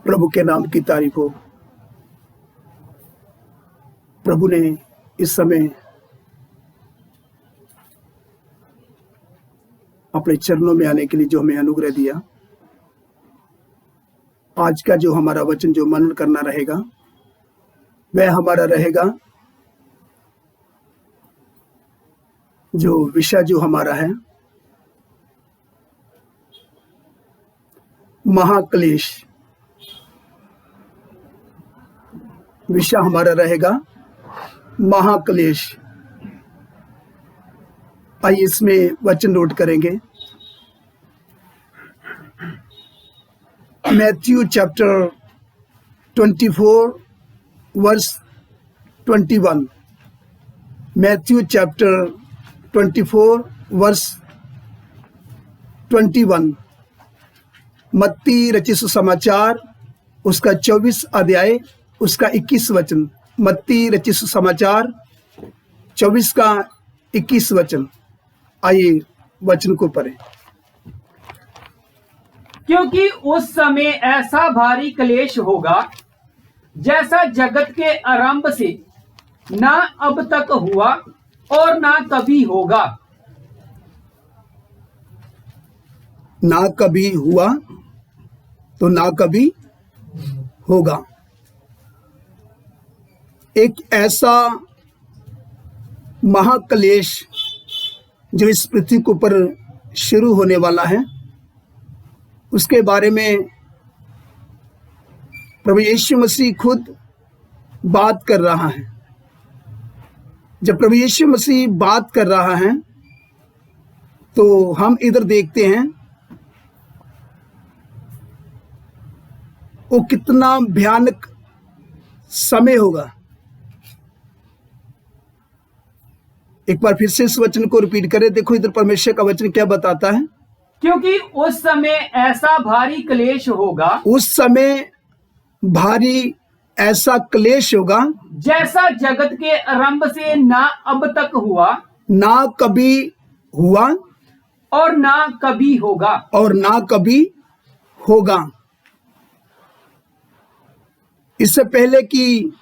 प्रभु के नाम की तारीफ हो। प्रभु ने इस समय अपने चरणों में आने के लिए जो हमें अनुग्रह दिया, आज का जो हमारा वचन जो मनन करना रहेगा वह हमारा रहेगा, जो विषय जो हमारा है महाक्लेश। विषय हमारा रहेगा महाक्लेश। आइए इसमें वचन नोट करेंगे। Matthew chapter 24 verse 21। Matthew chapter 24 verse 21। मत्ती रचित सुसमाचार उसका 24 अध्याय उसका 21 वचन। मत्ती रचित सुसमाचार 24 का 21 वचन। आइए वचन को पढ़ें। क्योंकि उस समय ऐसा भारी क्लेश होगा जैसा जगत के आरंभ से ना अब तक हुआ और ना कभी होगा। ना कभी हुआ तो ना कभी होगा। एक ऐसा महाक्लेश जो इस पृथ्वी के ऊपर शुरू होने वाला है, उसके बारे में प्रभु यीशु मसीह खुद बात कर रहा है। जब प्रभु यीशु मसीह बात कर रहा है तो हम इधर देखते हैं वो कितना भयानक समय होगा। एक बार फिर से इस वचन को रिपीट करें। देखो इधर परमेश्वर का वचन क्या बताता है। क्योंकि उस समय ऐसा भारी क्लेश होगा, उस समय भारी ऐसा क्लेश होगा जैसा जगत के आरंभ से ना अब तक हुआ, ना कभी हुआ और ना कभी होगा। और ना कभी होगा। इससे पहले कि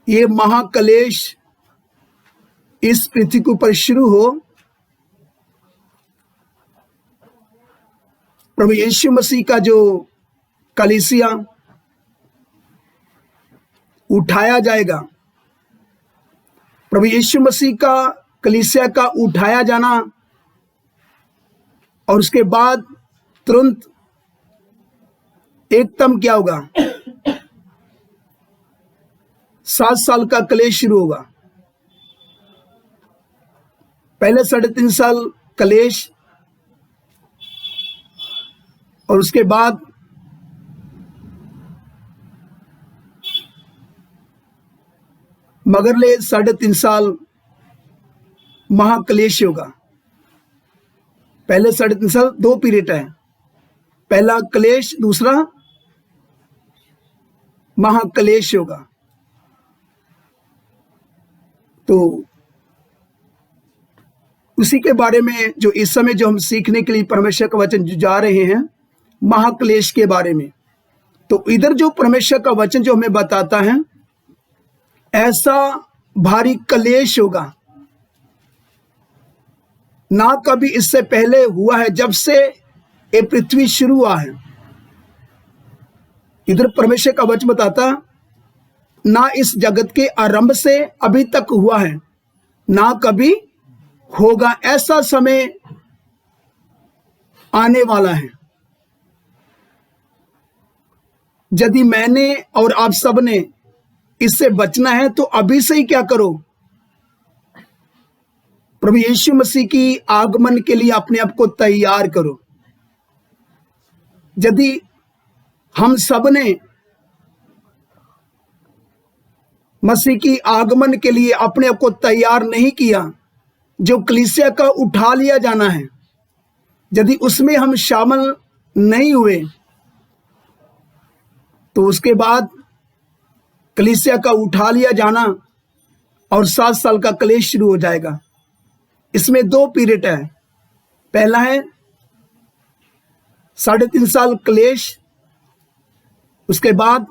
ये महाक्लेश इस पृथ्वी के ऊपर शुरू हो, प्रभु यीशु मसीह का जो कलीसिया उठाया जाएगा, प्रभु यीशु मसीह का कलीसिया का उठाया जाना, और उसके बाद तुरंत एकदम क्या होगा, 7 साल का क्लेश शुरू होगा। पहले 3.5 साल क्लेश, और उसके बाद मगरले 3.5 साल महाक्लेश होगा। पहले 3.5 साल 2 पीरियड है, पहला क्लेश, दूसरा महाक्लेश होगा। तो उसी के बारे में जो इस समय जो हम सीखने के लिए परमेश्वर का वचन जा रहे हैं, महाक्लेश के बारे में। तो इधर जो परमेश्वर का वचन जो हमें बताता है, ऐसा भारी क्लेश होगा ना कभी इससे पहले हुआ है, जब से ये पृथ्वी शुरू हुआ है। इधर परमेश्वर का वचन बताता ना इस जगत के आरंभ से अभी तक हुआ है, ना कभी होगा। ऐसा समय आने वाला है। यदि मैंने और आप सब ने इससे बचना है तो अभी से ही क्या करो, प्रभु यीशु मसीह की आगमन के लिए अपने आप को तैयार करो। यदि हम सब ने मसीह की आगमन के लिए अपने आप को तैयार नहीं किया, जो कलीसिया का उठा लिया जाना है, यदि उसमें हम शामिल नहीं हुए, तो उसके बाद कलीसिया का उठा लिया जाना और 7 साल का क्लेश शुरू हो जाएगा। इसमें 2 पीरियड है। पहला है 3.5 साल क्लेश, उसके बाद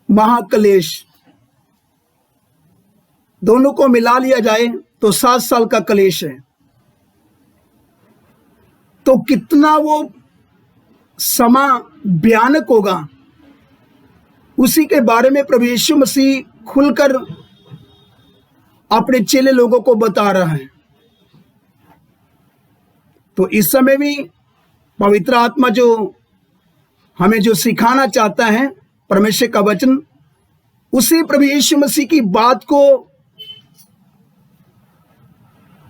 महाक्लेश, दोनों को मिला लिया जाए तो 7 साल का क्लेश है। तो कितना वो समा भयानक होगा, उसी के बारे में प्रभु यीशु मसीह खुलकर अपने चेले लोगों को बता रहा है। तो इस समय भी पवित्र आत्मा जो हमें जो सिखाना चाहता है परमेश्वर का वचन, उसी प्रभु यीशु मसीह की बात को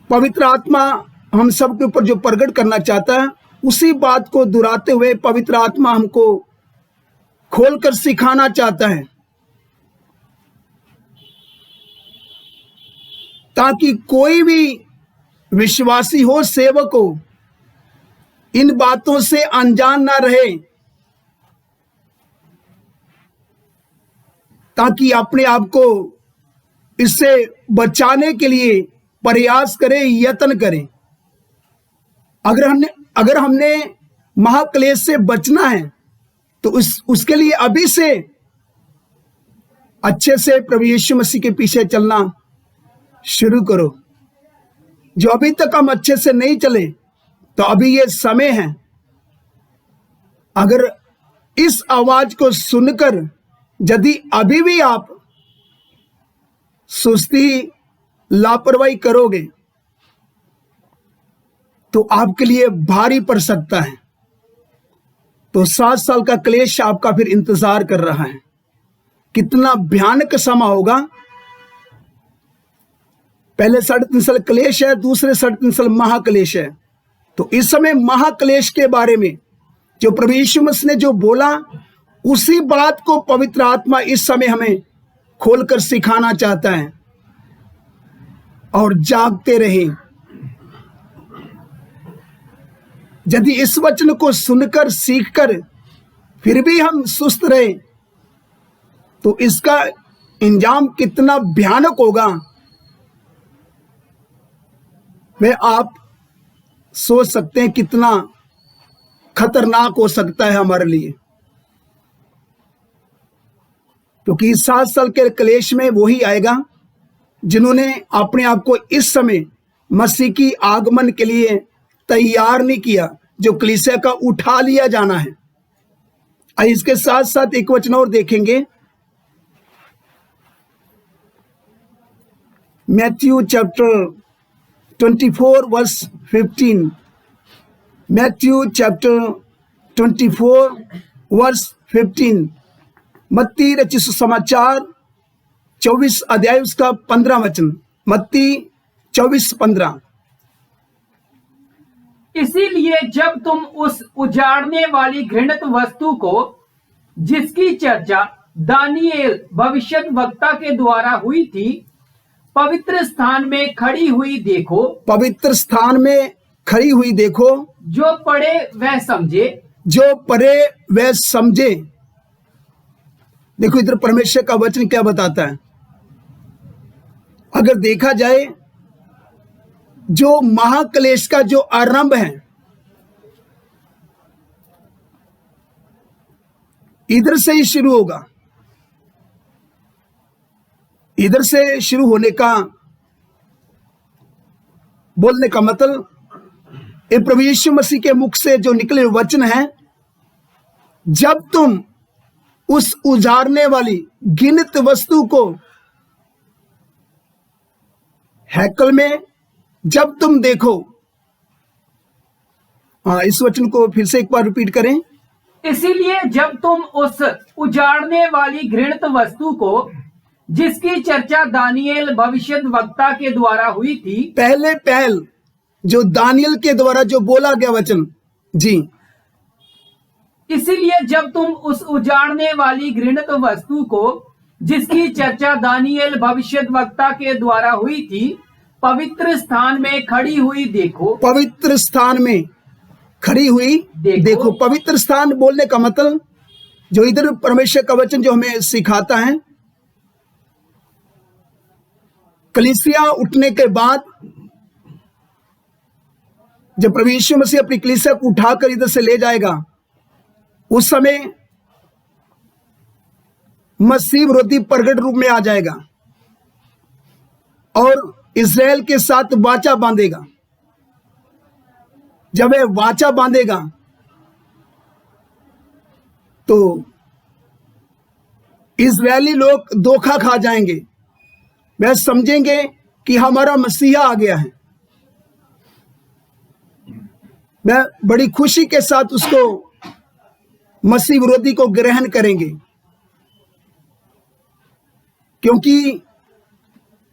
पवित्र आत्मा हम सबके ऊपर जो प्रकट करना चाहता है, उसी बात को दोहराते हुए पवित्र आत्मा हमको खोलकर सिखाना चाहता है, ताकि कोई भी विश्वासी हो, सेवक हो, इन बातों से अनजान ना रहे, ताकि अपने आप को इससे बचाने के लिए प्रयास करें, यत्न करें। अगर हमने महाक्लेश से बचना है तो उसके लिए अभी से अच्छे से प्रभु यीशु मसीह के पीछे चलना शुरू करो। जो अभी तक हम अच्छे से नहीं चले, तो अभी ये समय है। अगर इस आवाज को सुनकर यदि अभी भी आप सुस्ती, लापरवाही करोगे तो आपके लिए भारी पड़ सकता है। तो 7 साल का क्लेश आपका फिर इंतजार कर रहा है। कितना भयानक समा होगा। पहले 3.5 साल क्लेश है, दूसरे 3.5 साल महाक्लेश है। तो इस समय महाक्लेश के बारे में जो प्रभु यीशु मसीह ने जो बोला, उसी बात को पवित्र आत्मा इस समय हमें खोलकर सिखाना चाहता है। और जागते रहें। यदि इस वचन को सुनकर, सीखकर फिर भी हम सुस्त रहे, तो इसका इंजाम कितना भयानक होगा वह आप सोच सकते हैं। कितना खतरनाक हो सकता है हमारे लिए। क्योंकि 7 साल के क्लेश में वही आएगा जिन्होंने अपने आप को इस समय मसीह की आगमन के लिए तैयार नहीं किया, जो कलीसिया का उठा लिया जाना है। इसके साथ साथ एक वचन और देखेंगे, Matthew chapter 24 verse 15। Matthew chapter 24 verse 15। मत्ती रचित सुसमाचार 24 अध्याय उसका 15 वचन। मत्ती 24:15। इसीलिए जब तुम उस उजाड़ने वाली घृणित वस्तु को, जिसकी चर्चा दानियेल भविष्यद्वक्ता के द्वारा हुई थी, पवित्र स्थान में खड़ी हुई देखो। पवित्र स्थान में खड़ी हुई देखो। जो पढ़े वह समझे। जो पढ़े वह समझे। देखो इधर परमेश्वर का वचन क्या बताता है। अगर देखा जाए, जो महाक्लेश का जो आरंभ है, इधर से ही शुरू होगा। इधर से शुरू होने का, बोलने का मतलब, ये प्रभु यीशु मसीह के मुख से जो निकले वचन है, जब तुम उस उजाड़ने वाली घृणित वस्तु को हैकल में जब तुम देखो। इस वचन को फिर से एक बार रिपीट करें। इसीलिए जब तुम उस उजाड़ने वाली घृणित वस्तु को, जिसकी चर्चा दानियेल भविष्यद्वक्ता के द्वारा हुई थी, पहल जो दानियेल के द्वारा जो बोला गया वचन जी। इसीलिए जब तुम उस उजाड़ने वाली घृणित वस्तु को, जिसकी चर्चा दानियेल भविष्यद्वक्ता के द्वारा हुई थी, पवित्र स्थान में खड़ी हुई देखो। पवित्र स्थान में खड़ी हुई देखो। पवित्र स्थान बोलने का मतलब, जो इधर परमेश्वर का वचन जो हमें सिखाता है, कलीसिया उठने के बाद जब प्रभु यीशु मसीह अपनी कलीसिया को उठाकर इधर से ले जाएगा, उस समय मसीह विरोधी प्रगट रूप में आ जाएगा और इस्राएल के साथ वाचा बांधेगा। जब वह वाचा बांधेगा तो इस्राएली लोग धोखा खा जाएंगे, वह समझेंगे कि हमारा मसीहा आ गया है। वह बड़ी खुशी के साथ उसको मसीह विरोधी को ग्रहण करेंगे, क्योंकि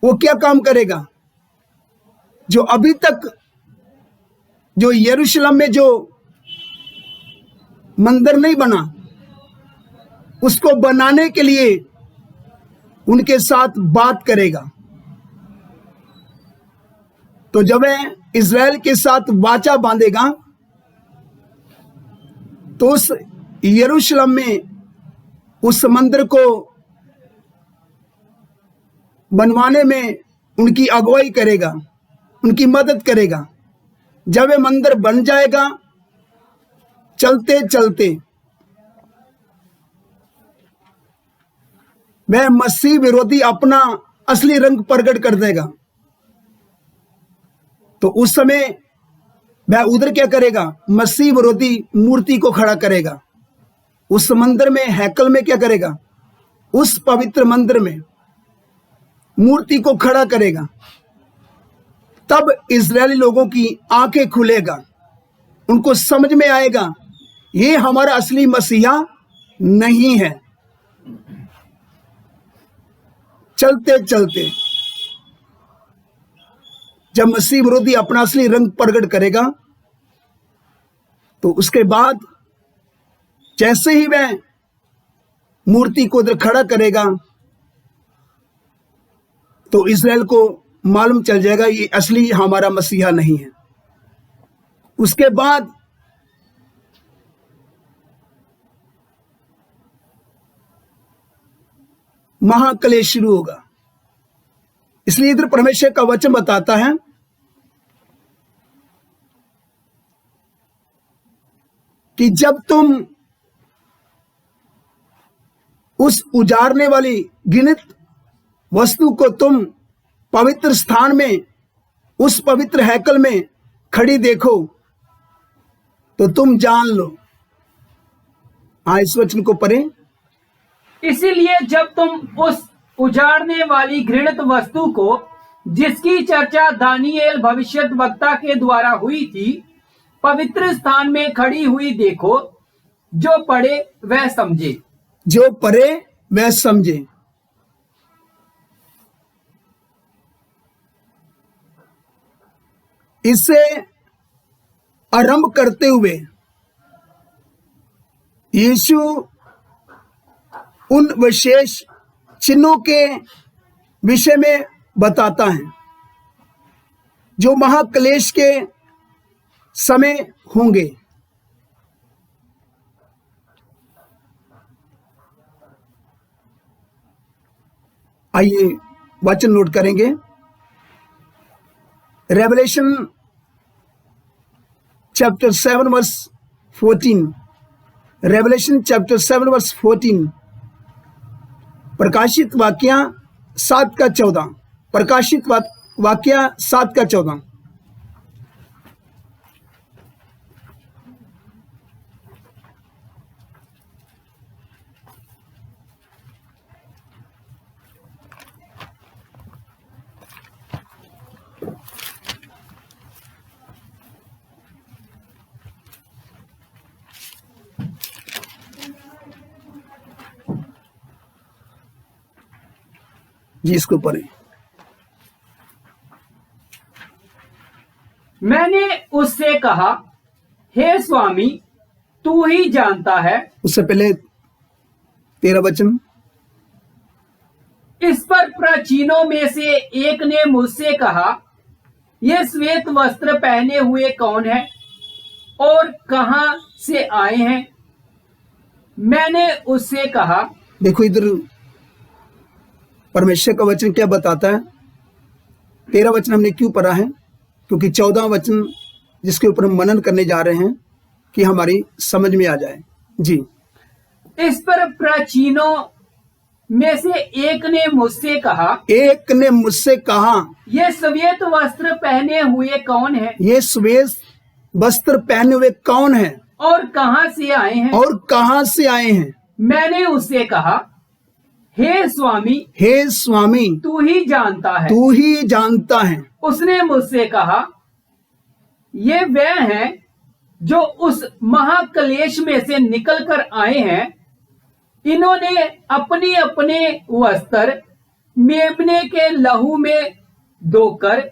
वो क्या काम करेगा? जो अभी तक जो यरूशलेम में जो मंदिर नहीं बना, उसको बनाने के लिए उनके साथ बात करेगा। तो जब वह इज़राइल के साथ वाचा बांधेगा तो उस यरूशलेम में उस मंदिर को बनवाने में उनकी अगुवाई करेगा, उनकी मदद करेगा। जब वह मंदिर बन जाएगा, चलते चलते वह मसीह विरोधी अपना असली रंग प्रकट कर देगा। तो उस समय वह उधर क्या करेगा? मसीह विरोधी मूर्ति को खड़ा करेगा। उस मंदिर में, हैकल में क्या करेगा? उस पवित्र मंदिर में मूर्ति को खड़ा करेगा। तब इजरायली लोगों की आंखें खुलेगा, उनको समझ में आएगा ये हमारा असली मसीहा नहीं है। चलते चलते जब मसीह विरोधी अपना असली रंग प्रकट करेगा तो उसके बाद जैसे ही वह मूर्ति को इधर खड़ा करेगा तो इज़राइल को मालूम चल जाएगा ये असली हमारा मसीहा नहीं है। उसके बाद महाक्लेश शुरू होगा। इसलिए इधर परमेश्वर का वचन बताता है कि जब तुम उस उजाड़ने वाली घृणित वस्तु को तुम पवित्र स्थान में, उस पवित्र हैकल में खड़ी देखो तो तुम जान लो। इस वचन को पढ़ें। इसीलिए जब तुम उस उजाड़ने वाली घृणित वस्तु को, जिसकी चर्चा दानियेल भविष्यद्वक्ता के द्वारा हुई थी, पवित्र स्थान में खड़ी हुई देखो, जो पढ़े वह समझे। जो पढ़े वह समझे। इसे आरंभ करते हुए यीशु उन विशेष चिन्हों के विषय में बताता है जो महाक्लेश के समय होंगे। आइए वचन नोट करेंगे। Revelation chapter 7 verse 14। Revelation chapter 7 verse 14। प्रकाशित वाक्या 7 का 14। प्रकाशित वाक्या 7 का 14। जी इसको पढ़ें। मैंने उससे कहा, हे स्वामी, तू ही जानता है। उससे पहले 13 वचन। इस पर प्राचीनों में से एक ने मुझसे कहा, ये श्वेत वस्त्र पहने हुए कौन है और कहां से आए हैं? मैंने उससे कहा, देखो इधर परमेश्वर का वचन क्या बताता है। 13 वचन हमने क्यों पढ़ा है? क्योंकि 14 वचन जिसके ऊपर हम मनन करने जा रहे हैं कि हमारी समझ में आ जाए। जी। इस पर प्राचीनों में से एक ने मुझसे कहा, ये श्वेत वस्त्र पहने हुए कौन है? ये श्वेत वस्त्र पहने हुए कौन है और कहां से आए हैं? और कहां से आए हैं? मैंने उससे कहा, हे स्वामी, तू ही जानता है। उसने मुझसे कहा, ये वे हैं जो उस महाक्लेश में से निकल कर आए हैं। इन्होंने अपने अपने वस्त्र मेमने के लहू में धोकर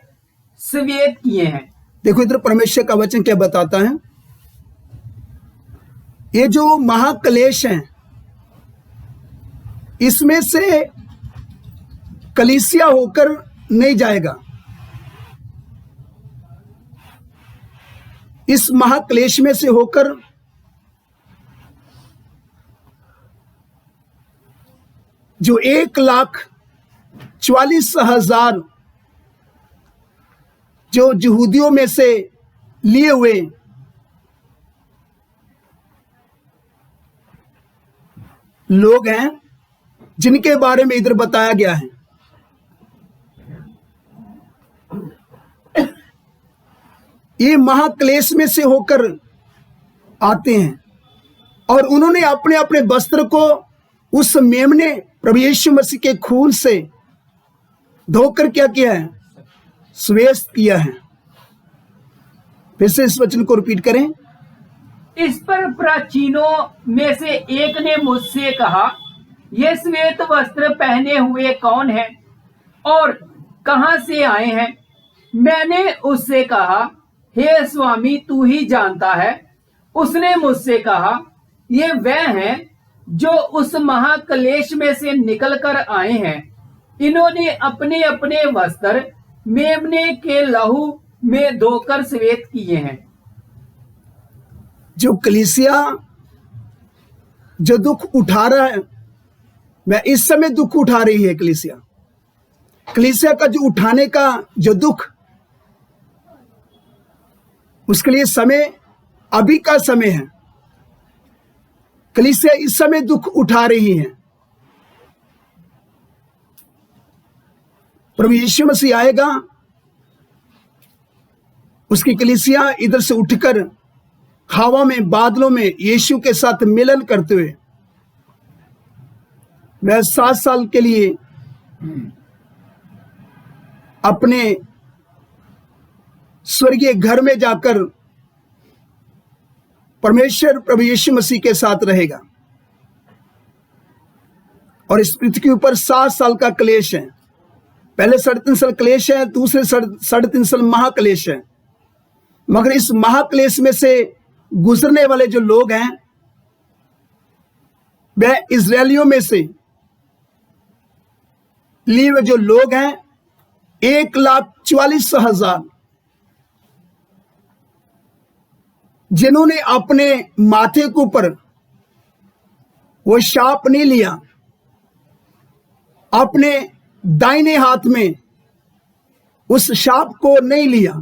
श्वेत किए हैं। देखो इधर परमेश्वर का वचन क्या बताता है। ये जो महाक्लेश है, इसमें से कलीसिया होकर नहीं जाएगा। इस महाक्लेश में से होकर जो 1,44,000 जो यहूदियों में से लिए हुए लोग हैं, जिनके बारे में इधर बताया गया है। ये महाक्लेश में से होकर आते हैं और उन्होंने अपने अपने वस्त्र को उस मेमने प्रभु यीशु मसीह के खून से धोकर क्या किया है? श्वेत किया है। फिर से इस वचन को रिपीट करें। इस पर प्राचीनों में से एक ने मुझसे कहा, ये श्वेत वस्त्र पहने हुए कौन है और कहां से आए हैं? मैंने उससे कहा, हे स्वामी, तू ही जानता है। उसने मुझसे कहा, ये वे हैं जो उस महाक्लेश में से निकल कर आए हैं। इन्होंने अपने अपने वस्त्र मेमने के लहू में धोकर श्वेत किए हैं। जो कलीसिया जो दुख उठा रहा है, मैं इस समय दुख उठा रही है कलीसिया का जो उठाने का जो दुख, उसके लिए समय अभी का समय है। कलीसिया इस समय दुख उठा रही है। प्रभु यीशु मसीह आएगा, उसकी कलीसिया इधर से उठकर हवा में, बादलों में यीशु के साथ मिलन करते हुए वह 7 साल के लिए अपने स्वर्गीय घर में जाकर परमेश्वर प्रभु यीशु मसीह के साथ रहेगा। और इस पृथ्वी के ऊपर 7 साल का क्लेश है। पहले 3.5 साल क्लेश है, दूसरे 3.5 साल महाक्लेश है। मगर इस महाक्लेश में से गुजरने वाले जो लोग हैं, वह इजरायलियों में से लिए हुए जो लोग हैं 1,44,000, जिन्होंने अपने माथे के ऊपर वो शाप नहीं लिया, अपने दाहिने हाथ में उस शाप को नहीं लिया,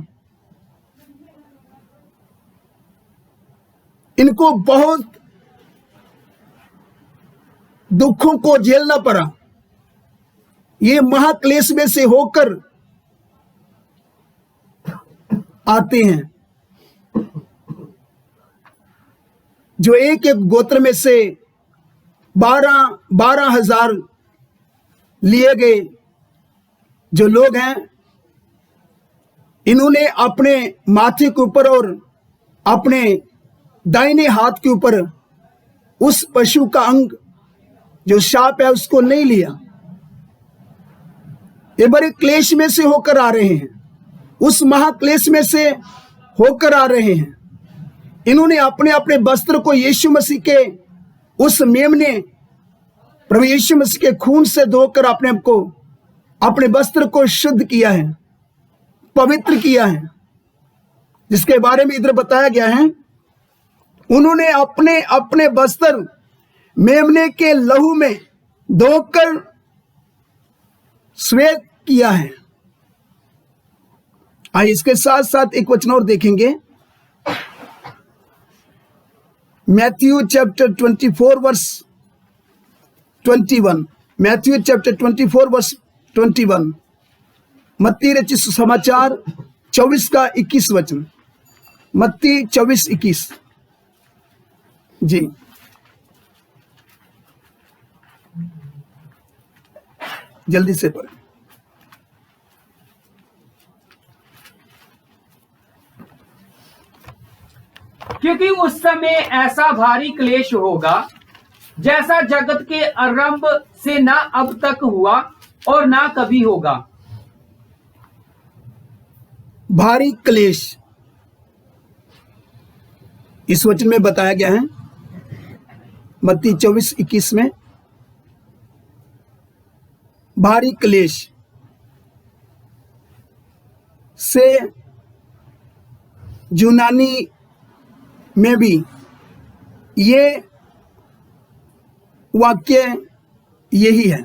इनको बहुत दुखों को झेलना पड़ा। ये महाक्लेश में से होकर आते हैं। जो एक एक गोत्र में से 12,000 लिए गए जो लोग हैं, इन्होंने अपने माथे के ऊपर और अपने दाहिने हाथ के ऊपर उस पशु का अंग जो शाप है उसको नहीं लिया। ये बड़े क्लेश में से होकर आ रहे हैं, उस महाक्लेश में से होकर आ रहे हैं। इन्होंने अपने अपने वस्त्र को यीशु मसीह के उस मेमने प्रभु यीशु मसीह के खून से धोकर अपने आप को, अपने वस्त्र को शुद्ध किया है, पवित्र किया है, जिसके बारे में इधर बताया गया है। उन्होंने अपने अपने वस्त्र मेमने के लहू में धोकर श्वेत किया है। आइए इसके साथ साथ एक वचन और देखेंगे, Matthew chapter 24 verse 21, Matthew chapter 24 verse 21, मत्ती रचित सुसमाचार 24 का 21 वचन, मत्ती 24:21। जी, जल्दी से पढ़ें। क्योंकि उस समय ऐसा भारी क्लेश होगा जैसा जगत के आरंभ से ना अब तक हुआ और ना कभी होगा। भारी क्लेश इस वचन में बताया गया है, मत्ती 24:21 में। भारी क्लेश से यूनानी में भी ये वाक्य यही है।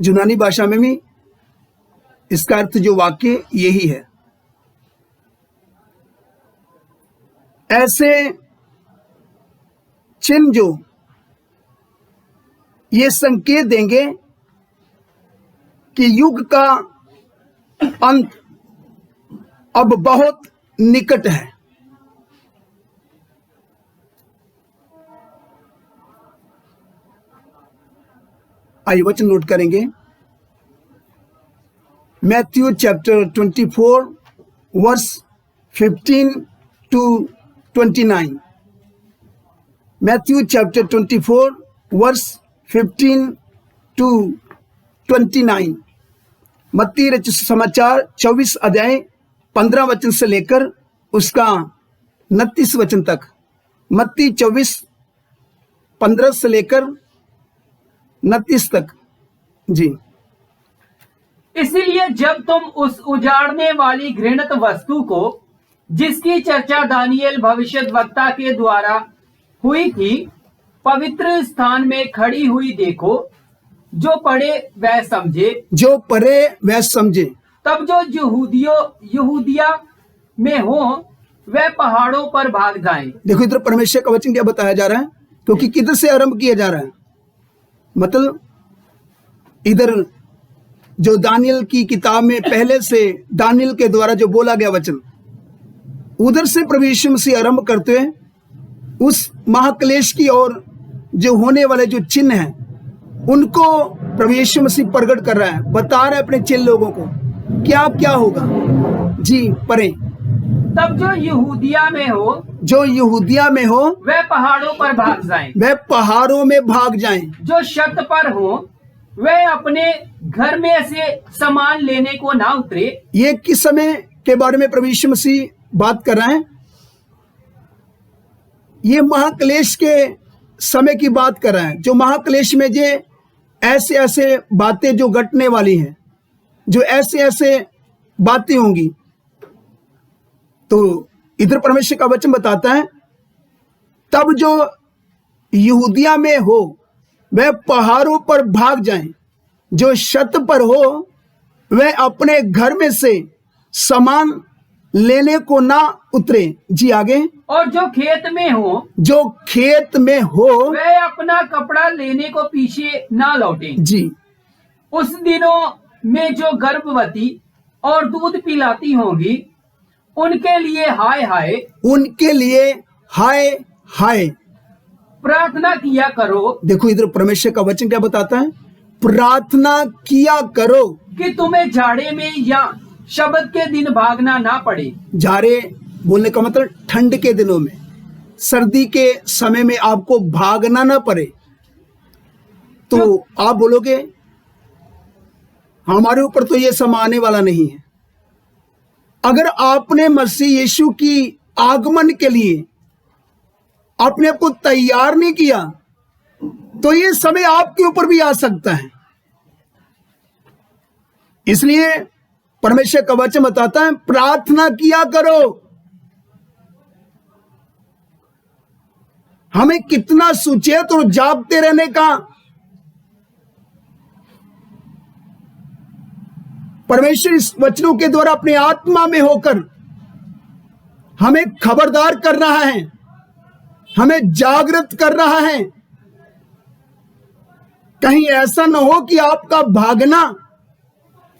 यूनानी भाषा में भी इसका अर्थ जो वाक्य यही है। ऐसे चिन्ह जो ये संकेत देंगे कि युग का अंत अब बहुत निकट है। आइए वचन नोट करेंगे। Matthew chapter 24 verse 15 to 29, Matthew chapter 24 verse 15 to 29, मत्ती रचित समाचार 24 अध्याय 15 वचन से लेकर उसका 29 वचन तक। मत्ती 24 15 से लेकर 29 तक। जी, इसलिए जब तुम उस उजाड़ने वाली घृणित वस्तु को, जिसकी चर्चा दानियेल भविष्यद्वक्ता के द्वारा हुई थी, पवित्र स्थान में खड़ी हुई देखो, जो पढ़े वह समझे, जो पढ़े वह समझे। तब जो यहूदिया में हो वह पहाड़ों पर भाग जाएं। देखो इधर परमेश्वर का वचन क्या बताया जा रहा है, क्योंकि किधर से आरंभ किया जा रहा है। मतलब इधर जो दानियल की किताब में पहले से दानियल के द्वारा जो बोला गया वचन, उधर से प्रभु यीशु मसीह आरंभ करते हुए उस महाक्लेश की ओर जो होने वाले जो चिन्ह हैं उनको प्रभु यीशु मसीह प्रकट कर रहा है, बता रहा है अपने चेले लोगों को क्या क्या होगा। जी पढ़ें। तब जो यहूदिया में हो, जो यहूदिया में हो वह पहाड़ों पर भाग जाएं। वह पहाड़ों में भाग जाएं। जो छत पर हो वह अपने घर में से सामान लेने को ना उतरे। ये किस समय के बारे में प्रभु यीशु मसीह बात कर रहे हैं? ये महाक्लेश के समय की बात कर रहे हैं। जो महाक्लेश में जे ऐसे ऐसे बातें जो घटने वाली हैं, जो ऐसे ऐसे बातें होंगी, तो इधर परमेश्वर का वचन बताता है तब जो यहूदिया में हो वह पहाड़ों पर भाग जाएं, जो छत पर हो वह अपने घर में से सामान लेने को ना उतरे। जी आगे। और जो खेत में हो, जो खेत में हो वह अपना कपड़ा लेने को पीछे ना लौटे। जी। उस दिनों में जो गर्भवती और दूध पिलाती होंगी उनके लिए हाय हाय, उनके लिए हाय हाय। प्रार्थना किया करो। देखो इधर परमेश्वर का वचन क्या बताता है, प्रार्थना किया करो कि तुम्हें जाड़े में या शब्द के दिन भागना ना पड़े। जाड़े बोलने का मतलब ठंड के दिनों में, सर्दी के समय में आपको भागना ना पड़े। तो आप बोलोगे हमारे ऊपर तो ये समय आने वाला नहीं है। अगर आपने मसीह यीशु की आगमन के लिए अपने आप को तैयार नहीं किया तो ये समय आपके ऊपर भी आ सकता है। इसलिए परमेश्वर का वचन बताता है प्रार्थना किया करो। हमें कितना सुचेत और जागते रहने का परमेश्वर इस वचनों के द्वारा अपने आत्मा में होकर हमें खबरदार कर रहा है, हमें जागृत कर रहा है। कहीं ऐसा ना हो कि आपका भागना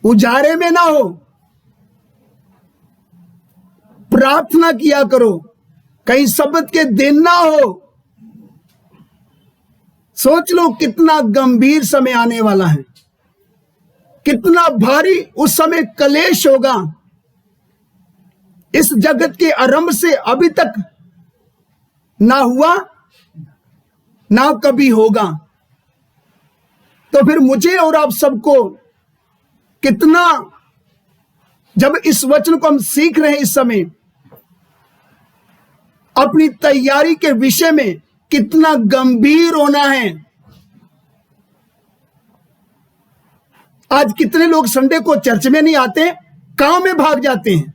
उजारे में ना हो। प्रार्थना किया करो, कहीं शब्द के दिन ना हो। सोच लो कितना गंभीर समय आने वाला है, कितना भारी उस समय कलेश होगा। इस जगत के आरंभ से अभी तक ना हुआ, ना कभी होगा। तो फिर मुझे और आप सबको कितना, जब इस वचन को हम सीख रहे हैं, इस समय अपनी तैयारी के विषय में कितना गंभीर होना है। आज कितने लोग संडे को चर्च में नहीं आते, काम में भाग जाते हैं।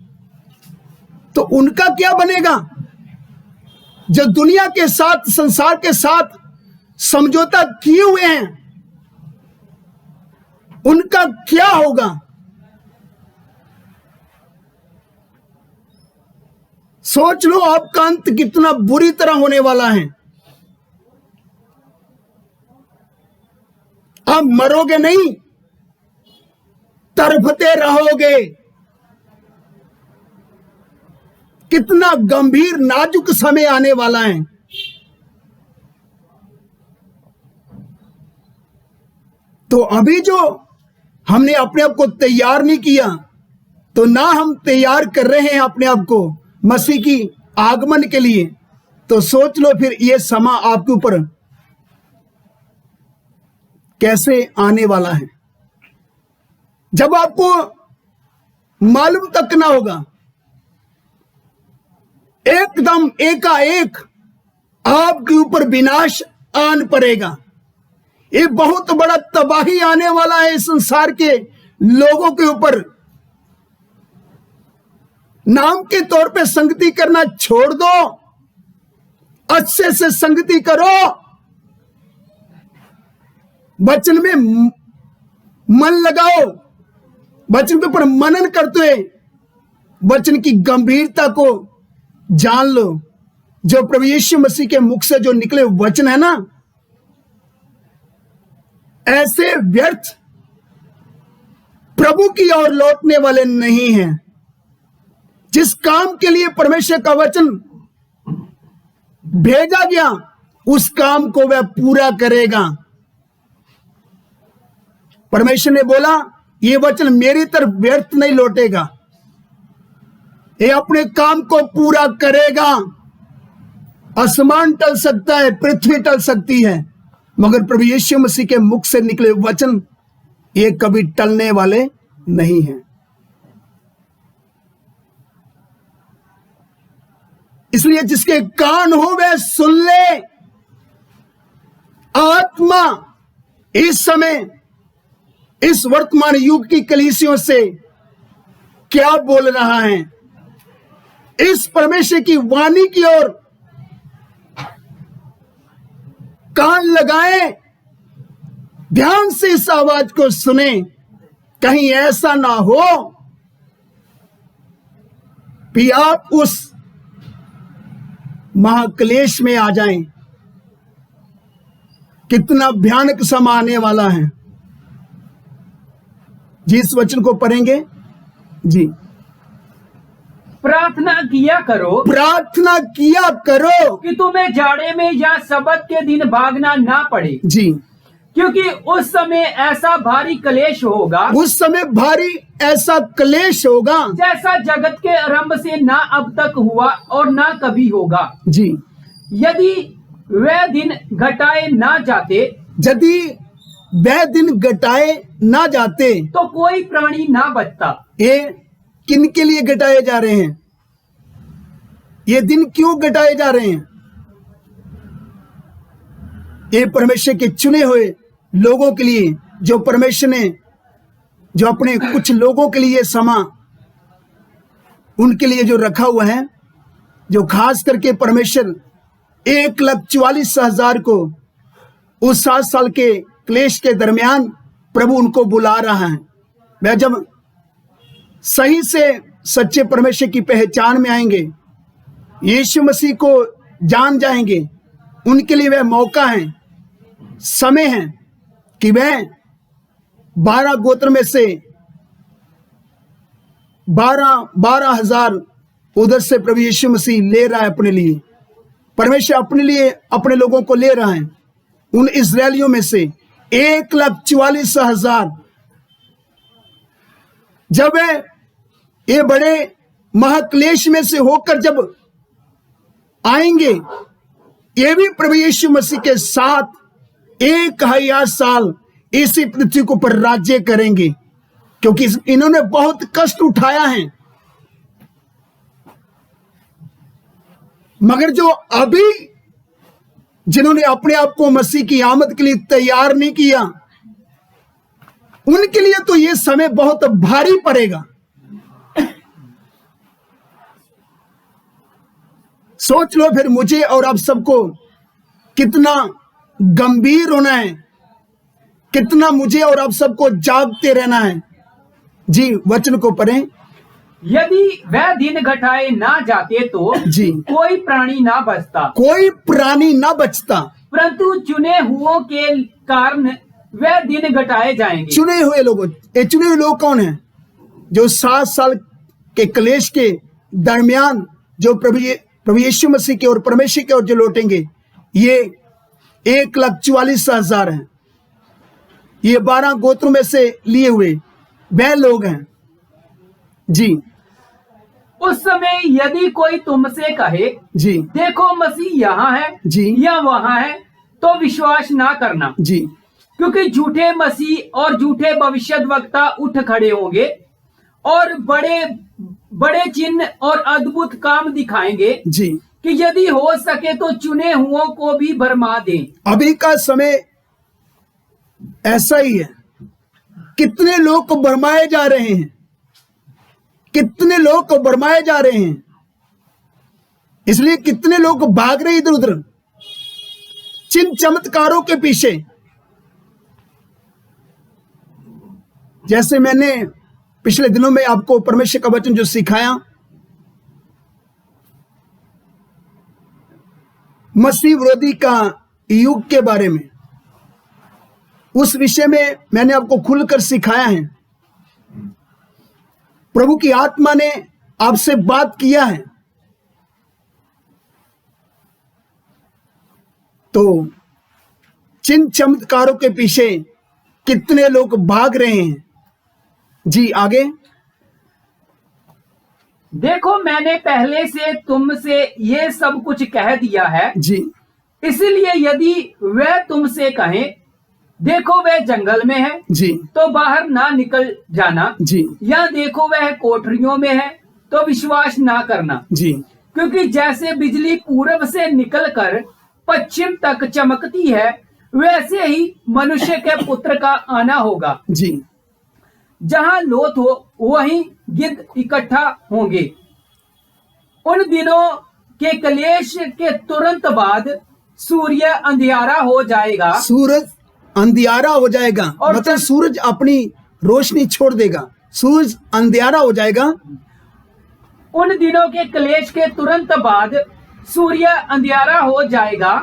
तो उनका क्या बनेगा? जो दुनिया के साथ, संसार के साथ समझौता किए हुए हैं, उनका क्या होगा? सोच लो आपका अंत कितना बुरी तरह होने वाला है। आप मरोगे नहीं, तड़पते रहोगे। कितना गंभीर नाजुक समय आने वाला है। तो अभी जो हमने अपने आप को तैयार नहीं किया, तो ना हम तैयार कर रहे हैं अपने आप को मसीह की आगमन के लिए, तो सोच लो फिर ये समा आपके ऊपर कैसे आने वाला है, जब आपको मालूम तक ना होगा। एकदम एकाएक आपके ऊपर विनाश आन पड़ेगा। ये बहुत बड़ा तबाही आने वाला है संसार के लोगों के ऊपर। नाम के तौर पे संगति करना छोड़ दो, अच्छे से संगति करो, वचन में मन लगाओ, वचन के ऊपर मनन करते हुए वचन की गंभीरता को जान लो। जो प्रभु यीशु मसीह के मुख से जो निकले वचन है ना, ऐसे व्यर्थ प्रभु की ओर लौटने वाले नहीं हैं। जिस काम के लिए परमेश्वर का वचन भेजा गया, उस काम को वह पूरा करेगा। परमेश्वर ने बोला, ये वचन मेरी तरफ व्यर्थ नहीं लौटेगा, ये अपने काम को पूरा करेगा। आसमान टल सकता है, पृथ्वी टल सकती है, मगर प्रभु यीशु मसीह के मुख से निकले वचन ये कभी टलने वाले नहीं हैं। इसलिए जिसके कान हो वह सुन ले। आत्मा इस समय इस वर्तमान युग की कलीसियों से क्या बोल रहा है, इस परमेश्वर की वाणी की ओर कान लगाएं, ध्यान से इस आवाज को सुने। कहीं ऐसा ना हो कि आप उस महाक्लेश में आ जाएं। कितना भयानक समय आने वाला है। जिस वचन को पढ़ेंगे जी, प्रार्थना किया करो, प्रार्थना किया करो कि तुम्हें जाड़े में या सबत के दिन भागना ना पड़े जी, क्योंकि उस समय ऐसा भारी कलेश होगा, उस समय भारी ऐसा कलेश होगा जैसा जगत के आरंभ से ना अब तक हुआ और ना कभी होगा जी। यदि वह दिन घटाए ना जाते, यदि वह दिन घटाए ना जाते, तो कोई प्राणी ना बचता। ये किन के लिए घटाए जा रहे हैं? ये दिन क्यों घटाए जा रहे हैं? ये परमेश्वर के चुने हुए लोगों के लिए, जो परमेश्वर ने जो अपने कुछ लोगों के लिए समा उनके लिए जो रखा हुआ है, जो खास करके परमेश्वर 1,44,000 को उस 7 साल के क्लेश के दरमियान प्रभु उनको बुला रहा है। वह जब सही से सच्चे परमेश्वर की पहचान में आएंगे, यीशु मसीह को जान जाएंगे, उनके लिए वह मौका है, समय है कि वह 12 गोत्र में से 12,000 उधर से प्रभु यीशु मसीह ले रहा है अपने लिए। परमेश्वर अपने लिए अपने लोगों को ले रहा है। उन इस्राएलियों में से 1,44,000 जब ये बड़े महाक्लेश में से होकर जब आएंगे, ये भी प्रभु यीशु मसीह के साथ 1,000 साल इसी पृथ्वी को पर राज्य करेंगे, क्योंकि इन्होंने बहुत कष्ट उठाया है। मगर जो अभी जिन्होंने अपने आप को मसीह की आमद के लिए तैयार नहीं किया, उनके लिए तो ये समय बहुत भारी पड़ेगा। सोच लो फिर मुझे और आप सबको कितना गंभीर होना है, कितना मुझे और आप सबको जागते रहना है। जी वचन को पढ़ें। यदि वह दिन घटाए ना जाते तो जी कोई प्राणी ना बचता, कोई प्राणी ना बचता, परंतु चुने हुओं के कारण वह दिन घटाए जाएंगे। चुने हुए लोगों, ये चुने हुए लोग कौन हैं? जो 7 साल के क्लेश के दरमियान जो प्रभु यीशु मसीह के और परमेश्वर के ओर जो लौटेंगे, ये 1,44,000 हैं। ये 12 गोत्रों में से लिए हुए वह लोग हैं। जी उस समय यदि कोई तुमसे कहे जी देखो मसीह यहाँ है जी या वहाँ है, तो विश्वास ना करना, जी क्योंकि झूठे मसीह और झूठे भविष्यद्वक्ता उठ खड़े होंगे और बड़े बड़े चिन्ह और अद्भुत काम दिखाएंगे जी कि यदि हो सके तो चुने हुओं को भी भरमा दें। अभी का समय ऐसा ही है। कितने लोग को भरमाए जा रहे हैं, कितने लोग को भरमाए जा रहे हैं, इसलिए कितने लोग भाग रहे इधर उधर चिन्ह चमत्कारों के पीछे। जैसे मैंने पिछले दिनों में आपको परमेश्वर का वचन जो सिखाया, मसीह विरोधी का युग के बारे में, उस विषय में मैंने आपको खुलकर सिखाया है। प्रभु की आत्मा ने आपसे बात किया है। तो चिन्ह चमत्कारों के पीछे कितने लोग भाग रहे हैं। जी आगे। देखो मैंने पहले से तुमसे ये सब कुछ कह दिया है, जी इसलिए यदि वह तुमसे कहें देखो वह जंगल में है, जी तो बाहर ना निकल जाना, जी या देखो वह कोठरियों में है, तो विश्वास ना करना। जी क्योंकि जैसे बिजली पूरब से निकलकर पश्चिम तक चमकती है, वैसे ही मनुष्य के पुत्र का आना होगा। जी जहां लोथ हो वहीं गिद्ध इकट्ठा होंगे। उन दिनों के क्लेश के तुरंत बाद सूर्य अंधियारा हो जाएगा, सूरज अंधियारा हो जाएगा, और मतलब सूरज अपनी रोशनी छोड़ देगा, सूरज अंधियारा हो जाएगा। उन दिनों के क्लेश के तुरंत बाद सूर्य अंधियारा हो जाएगा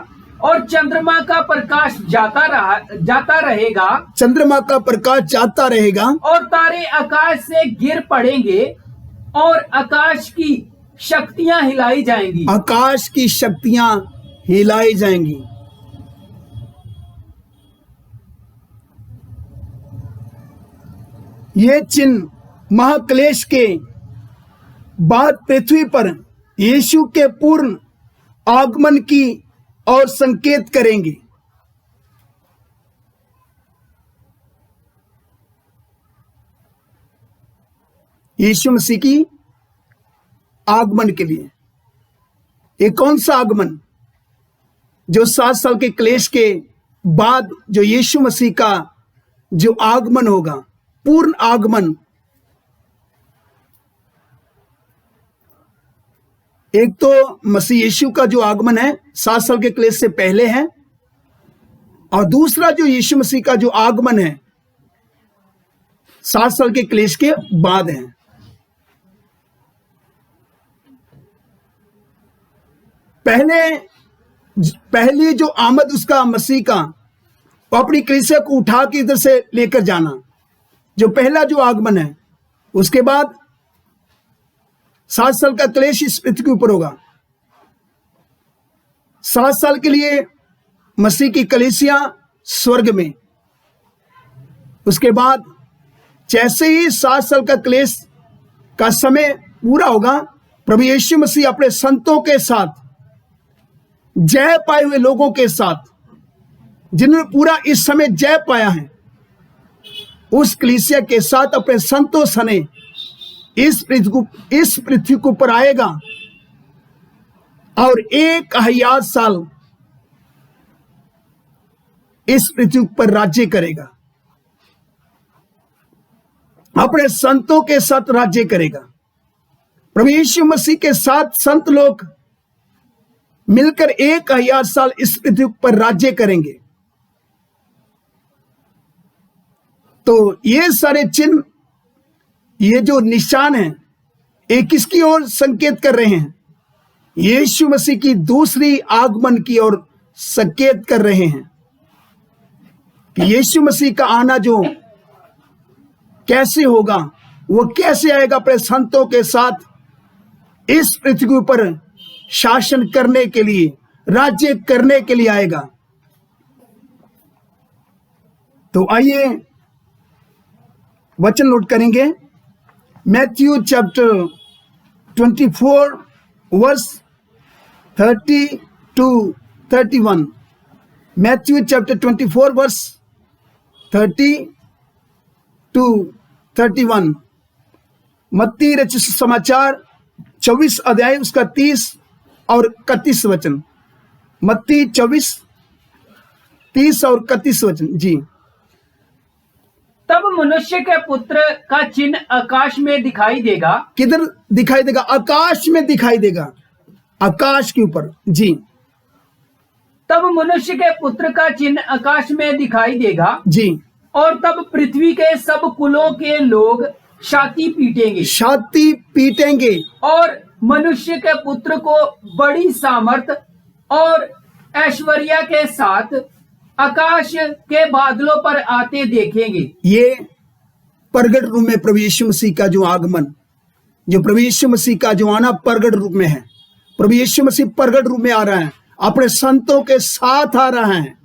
और चंद्रमा का प्रकाश जाता रहेगा, चंद्रमा का प्रकाश जाता रहेगा, और तारे आकाश से गिर पड़ेंगे और आकाश की शक्तियां हिलाई जाएंगी। आकाश की शक्तियां हिलाई जाएंगी। ये चिन्ह महाक्लेश के बाद पृथ्वी पर यीशु के पूर्ण आगमन की और संकेत करेंगे। यीशु मसीह की आगमन के लिए। ये कौन सा आगमन? जो 7 साल के क्लेश के बाद जो यीशु मसीह का जो आगमन होगा, पूर्ण आगमन। एक तो मसीह यीशु का जो आगमन है 7 साल के क्लेश से पहले है, और दूसरा जो यीशु मसीह का जो आगमन है 7 साल के क्लेश के बाद है। पहली जो आमद उसका मसीह का, वो अपनी कलीसिया को उठा के इधर से लेकर जाना, जो पहला जो आगमन है। उसके बाद 7 साल का क्लेश इस पृथ्वी के ऊपर होगा। 7 साल के लिए मसीह की कलीसिया स्वर्ग में। उसके बाद जैसे ही 7 साल का क्लेश का समय पूरा होगा, प्रभु यीशु मसीह अपने संतों के साथ, जय पाए हुए लोगों के साथ, जिन्होंने पूरा इस समय जय पाया है, उस कलीसिया के साथ अपने संतों सने इस पृथ्वी के ऊपर आएगा और 1000 साल इस पृथ्वी पर राज्य करेगा, अपने संतों के साथ राज्य करेगा। प्रभु यीशु मसीह के साथ संत लोग मिलकर 1000 साल इस पृथ्वी पर राज्य करेंगे। तो ये सारे चिन्ह, ये जो निशान हैं, ये किसकी ओर संकेत कर रहे हैं? यीशु मसीह की दूसरी आगमन की ओर संकेत कर रहे हैं कि यीशु मसीह का आना जो कैसे होगा, वो कैसे आएगा, अपने संतों के साथ इस पृथ्वी पर शासन करने के लिए, राज्य करने के लिए आएगा। तो आइए वचन नोट करेंगे। Matthew chapter 24 verse 30 to 31। Matthew chapter 24 verse 30 to 31। मत्ती रचित समाचार 24 अध्याय उसका 30 और 31 वचन। मत्ती 24 30 और 31 वचन जी। तब मनुष्य के पुत्र का चिन्ह आकाश में दिखाई देगा। किधर दिखाई देगा? आकाश में दिखाई देगा, आकाश के ऊपर जी। तब मनुष्य के पुत्र का चिन्ह आकाश में दिखाई देगा जी। और तब पृथ्वी के सब कुलों के लोग छाती पीटेंगे, छाती पीटेंगे, और मनुष्य के पुत्र को बड़ी सामर्थ और ऐश्वर्या के साथ आकाश के बादलों पर आते देखेंगे। ये प्रगट रूप में प्रभु यीशु मसीह का जो आगमन, जो प्रभु यीशु मसीह का जो आना प्रगट रूप में है। प्रभु यीशु मसीह प्रगट रूप में आ रहा है, अपने संतों के साथ आ रहा है,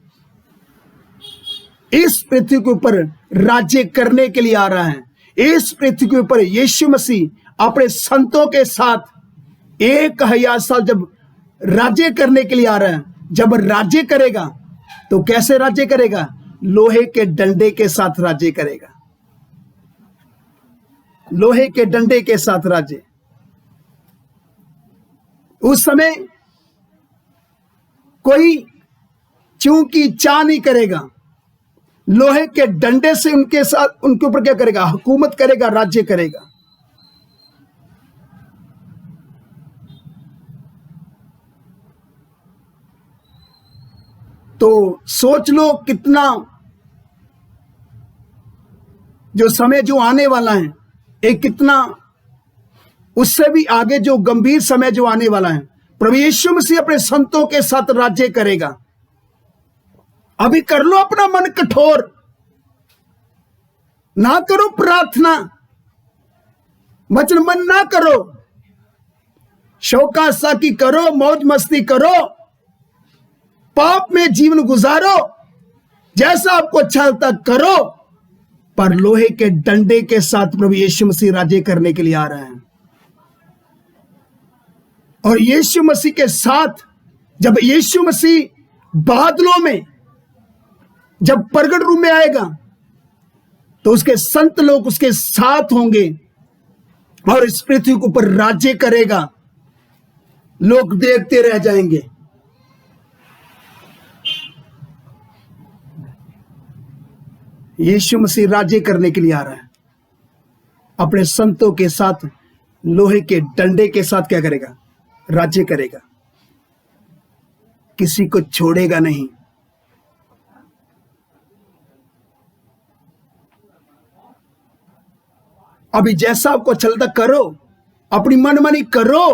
इस पृथ्वी के ऊपर राज्य करने के लिए आ रहा है। इस पृथ्वी के ऊपर यीशु मसीह अपने संतों के साथ 1000 साल जब राज्य करने के लिए आ रहा है। जब राज्य करेगा तो कैसे राज्य करेगा? लोहे के डंडे के साथ राज्य करेगा, लोहे के डंडे के साथ राज्य। उस समय कोई चूंकि चा नहीं करेगा, लोहे के डंडे से उनके साथ, उनके ऊपर क्या करेगा? हुकूमत करेगा, राज्य करेगा। तो सोच लो कितना जो समय जो आने वाला है, एक कितना उससे भी आगे जो गंभीर समय जो आने वाला है। प्रभु यीशु मसीह अपने संतों के साथ राज्य करेगा। अभी कर लो अपना मन कठोर, ना करो प्रार्थना, वचन मन ना करो, शौका साकी करो, मौज मस्ती करो, पाप में जीवन गुजारो, जैसा आपको अच्छा लगता करो, पर लोहे के डंडे के साथ प्रभु यीशु मसीह राज्य करने के लिए आ रहे हैं। और यीशु मसीह के साथ जब यीशु मसीह बादलों में जब प्रगट रूप में आएगा, तो उसके संत लोग उसके साथ होंगे और इस पृथ्वी के ऊपर राज्य करेगा। लोग देखते रह जाएंगे। यीशु मसीह राज्य करने के लिए आ रहा है, अपने संतों के साथ लोहे के डंडे के साथ क्या करेगा? राज्य करेगा, किसी को छोड़ेगा नहीं। अभी जैसा आपको चलता करो, अपनी मनमानी करो,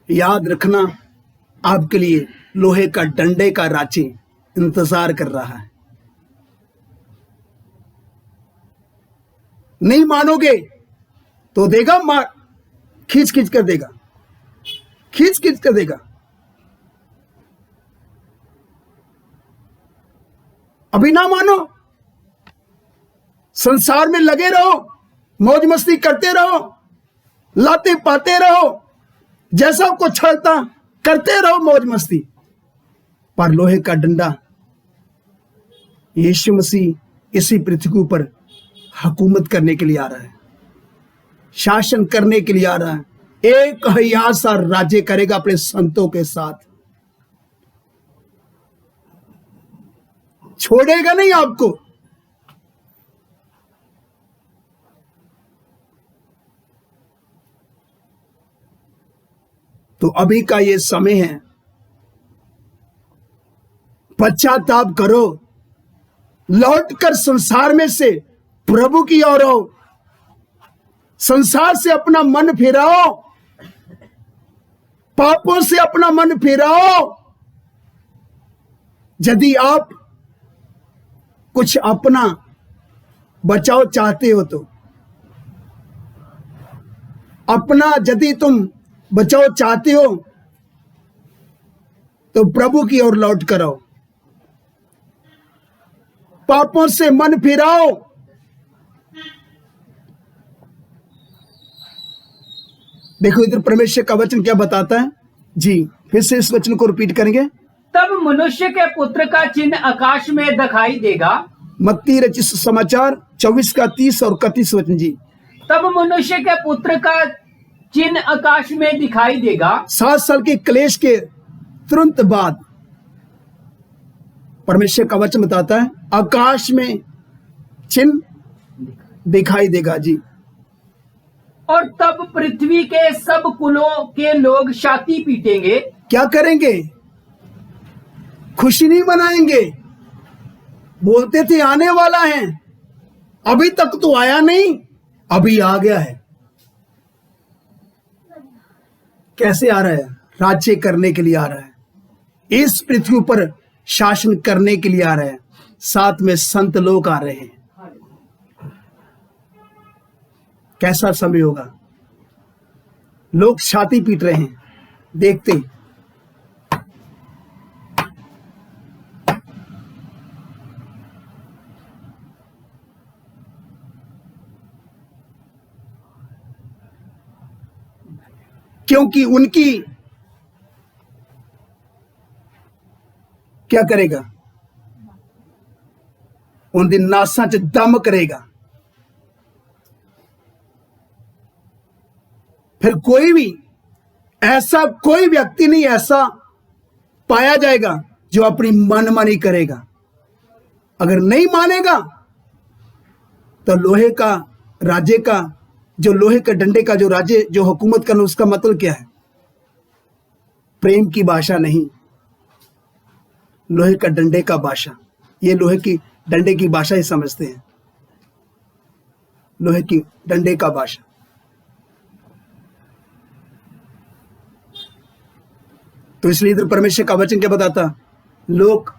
याद रखना, आपके लिए लोहे का डंडे का रांची इंतजार कर रहा है। नहीं मानोगे तो देगा मार, खींच खींच कर देगा, खींच खींच कर देगा। अभी ना मानो, संसार में लगे रहो, मौज मस्ती करते रहो, लाते पाते रहो, जैसा को छलता करते रहो मौज मस्ती। पर लोहे का डंडा यीशु मसीह इसी पृथ्वी पर हुकूमत करने के लिए आ रहा है, शासन करने के लिए आ रहा है। एक हयात सा राज्य करेगा अपने संतों के साथ, छोड़ेगा नहीं आपको। तो अभी का ये समय है, पश्चाताप करो, लौटकर संसार में से प्रभु की ओर आओ, संसार से अपना मन फिराओ, पापों से अपना मन फिराओ। यदि आप कुछ अपना बचाव चाहते हो तो अपना, यदि तुम बचाव चाहते हो तो प्रभु की ओर लौट कर आओ, पापों से मन फिराओ। देखो इधर परमेश्वर का वचन क्या बताता है जी, फिर से इस वचन को रिपीट करेंगे। तब मनुष्य के पुत्र का चिन्ह आकाश में दिखाई देगा। मत्ती रचित समाचार 24 का 30 और 31 वचन जी। तब मनुष्य के पुत्र का चिन्ह आकाश में दिखाई देगा। 7 साल के क्लेश के तुरंत बाद परमेश्वर का वचन बताता है आकाश में चिन्ह दिखाई देगा जी। और तब पृथ्वी के सब कुलों के लोग छाती पीटेंगे। क्या करेंगे? खुशी नहीं मनाएंगे। बोलते थे आने वाला है, अभी तक तो आया नहीं, अभी आ गया है। कैसे आ रहा है? राज्य करने के लिए आ रहा है, इस पृथ्वी पर शासन करने के लिए आ रहा है। साथ में संत लोग आ रहे हैं। कैसा समय होगा? लोग छाती पीट रहे हैं, देखते हैं। क्योंकि उनकी क्या करेगा? उन दिन नासा च दम करेगा। फिर कोई भी ऐसा, कोई व्यक्ति नहीं ऐसा पाया जाएगा जो अपनी मनमानी करेगा। अगर नहीं मानेगा तो लोहे का राज्य का, जो लोहे के डंडे का जो राज्य, जो हुकूमत करना, उसका मतलब क्या है? प्रेम की भाषा नहीं, लोहे का डंडे का भाषा। ये लोहे की डंडे की भाषा ही समझते हैं, लोहे की डंडे का भाषा। तो इसलिए इधर परमेश्वर का वचन क्या बताता? लोग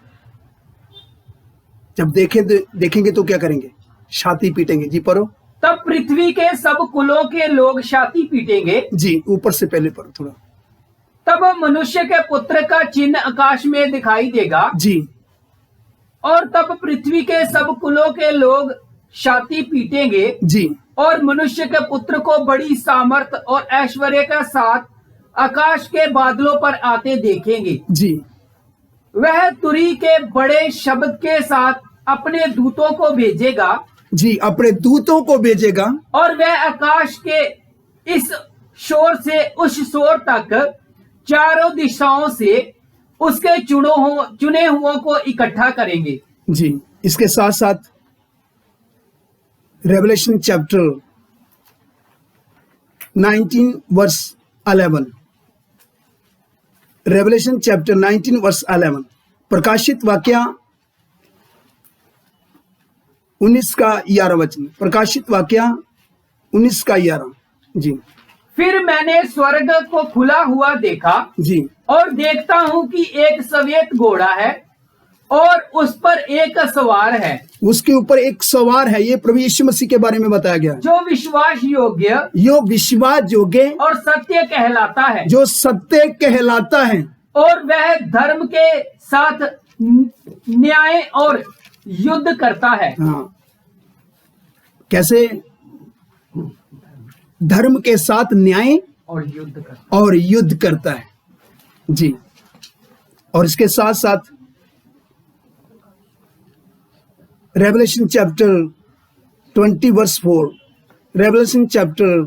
जब देखेंगे तो क्या करेंगे? छाती पीटेंगे जी। पढ़ो। तब पृथ्वी के सब कुलों के लोग छाती पीटेंगे जी, ऊपर से पहले पढ़ो थोड़ा। तब मनुष्य के पुत्र का चिन्ह आकाश में दिखाई देगा जी। और तब पृथ्वी के सब कुलों के लोग छाती पीटेंगे जी। और मनुष्य के पुत्र को बड़ी सामर्थ और ऐश्वर्य के साथ आकाश के बादलों पर आते देखेंगे जी। वह तुरी के बड़े शब्द के साथ अपने दूतों को भेजेगा जी, अपने दूतों को भेजेगा और वह आकाश के इस शोर से उस शोर तक चारों दिशाओं से उसके चुने हुओं को इकट्ठा करेंगे जी। इसके साथ साथ Revelation chapter 19 verse 11, Revelation chapter 19 verse 11, प्रकाशित वाक्या 19 का 11 वचन, प्रकाशित वाक्या 19 का 11 जी। फिर मैंने स्वर्ग को खुला हुआ देखा जी, और देखता हूं कि एक श्वेत घोड़ा है और उस पर एक सवार है उसके ऊपर एक सवार है। ये प्रभु यीशु मसीह के बारे में बताया गया। जो विश्वास योग्य यो विश्वास योग्य और सत्य कहलाता है जो सत्य कहलाता है और वह धर्म के साथ न्याय और युद्ध करता है। हाँ, कैसे? धर्म के साथ न्याय और युद्ध करता है जी। और इसके साथ साथ Revelation chapter 20 verse 4, Revelation chapter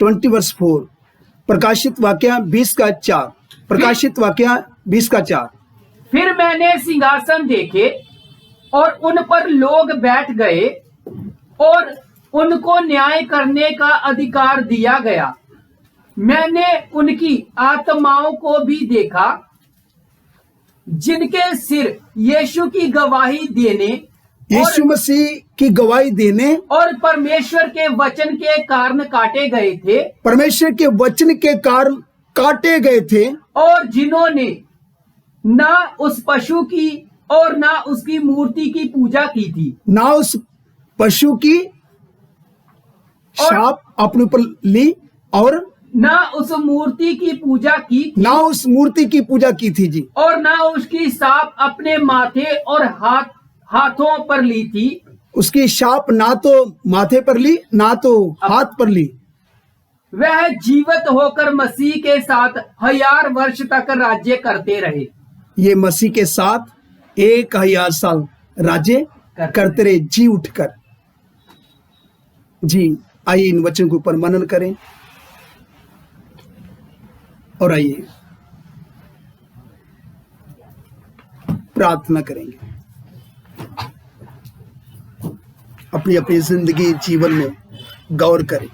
20 verse 4, प्रकाशित वाक्य 20 का 4, प्रकाशित वाक्य 20 का 4। फिर मैंने सिंहासन देखे और उन पर लोग बैठ गए और उनको न्याय करने का अधिकार दिया गया। मैंने उनकी आत्माओं को भी देखा जिनके सिर यीशु की गवाही देने यीशु मसीह की गवाही देने और परमेश्वर के वचन के कारण काटे गए थे, परमेश्वर के वचन के कारण काटे गए थे, और जिन्होंने ना उस पशु की और ना उसकी मूर्ति की पूजा की थी, ना उस पशु की शाप अपने ऊपर ली और ना उस मूर्ति की पूजा की थी, ना उस मूर्ति की पूजा की थी जी, और ना उसकी साप अपने माथे और हाथों पर ली थी। उसकी शाप ना तो माथे पर ली ना तो हाथ पर ली। वह जीवित होकर मसीह के साथ 1000 वर्ष तक राज्य करते रहे। ये मसीह के साथ 1000 साल राज्य करते रहे जी उठकर। जी, आइए इन वचन के ऊपर मनन करें और आइए प्रार्थना करेंगे। अपनी अपनी जिंदगी जीवन में गौर करें।